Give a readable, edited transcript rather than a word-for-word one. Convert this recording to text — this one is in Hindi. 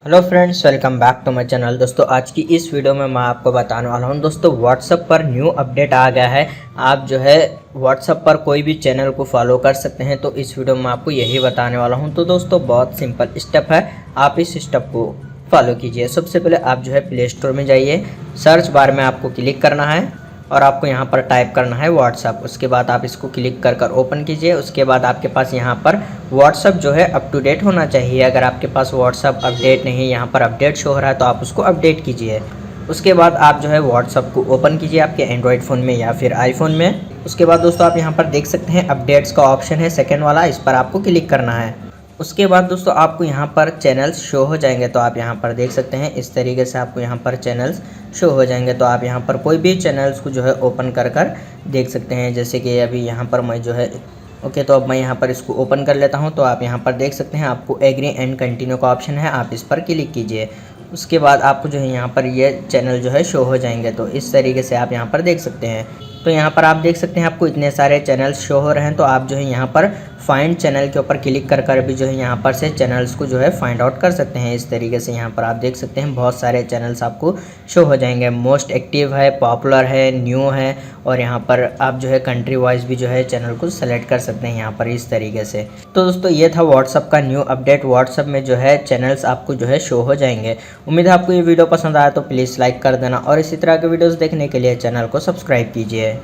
Hello friends, welcome back to my channel. दोस्तों आज की इस वीडियो में मैं आपको बताने वाला हूं दोस्तों, व्हाट्सएप पर न्यू अपडेट आ गया है। आप जो है व्हाट्सएप पर कोई भी चैनल को फॉलो कर सकते हैं। तो इस वीडियो में आपको यही बताने वाला हूं। तो दोस्तों बहुत सिंपल स्टेप है, आप इस स्टेप को फॉलो कीजिए। सबसे पहले आप जो है प्ले स्टोर में जाइए, सर्च बार में आपको क्लिक करना है और आपको यहाँ पर टाइप करना है व्हाट्सअप। उसके बाद आप इसको क्लिक कर कर ओपन कीजिए। उसके बाद आपके पास यहाँ पर व्हाट्सअप जो है अप टू डेट होना चाहिए। अगर आपके पास व्हाट्सअप अपडेट नहीं है, यहाँ पर अपडेट शो हो रहा है, तो आप उसको अपडेट कीजिए। उसके बाद आप जो है व्हाट्सअप को ओपन कीजिए आपके एंड्रॉयड फ़ोन में या फिर आईफोन में। उसके बाद दोस्तों आप यहाँ पर देख सकते हैं अपडेट्स का ऑप्शन है सेकेंड वाला, इस पर आपको क्लिक करना है। उसके बाद दोस्तों आपको यहाँ पर चैनल्स शो हो जाएंगे। तो आप यहाँ पर देख सकते हैं इस तरीके से आपको यहाँ पर चैनल्स शो हो जाएंगे। तो आप यहाँ पर कोई भी चैनल्स को जो है ओपन कर कर देख सकते हैं। जैसे कि अभी यहाँ पर मैं जो है ओके, तो अब मैं यहाँ पर इसको ओपन कर लेता हूँ। तो आप यहाँ पर देख सकते हैं आपको एग्री एंड कंटिन्यू का ऑप्शन है, आप इस पर क्लिक कीजिए। उसके बाद आपको जो है यहाँ पर ये चैनल जो है शो हो जाएंगे। तो इस तरीके से आप यहाँ पर देख सकते हैं। तो यहाँ पर आप देख सकते हैं आपको इतने सारे चैनल्स शो हो रहे हैं। तो आप जो है यहाँ पर फाइंड चैनल के ऊपर क्लिक कर कर भी जो है यहाँ पर से चैनल्स को जो है फाइंड आउट कर सकते हैं। इस तरीके से यहाँ पर आप देख सकते हैं बहुत सारे चैनल्स आपको शो हो जाएंगे। मोस्ट एक्टिव है, पॉपुलर है, न्यू है, और यहाँ पर आप जो है कंट्री वाइज भी जो है चैनल को सेलेक्ट कर सकते हैं यहाँ पर इस तरीके से। तो दोस्तों ये था व्हाट्सअप का न्यू अपडेट। व्हाट्सअप में जो है चैनल्स आपको जो है शो हो जाएंगे। उम्मीद है आपको ये वीडियो पसंद आया तो प्लीज़ लाइक कर देना और इसी तरह के वीडियोज़ देखने के लिए चैनल को सब्सक्राइब कीजिए।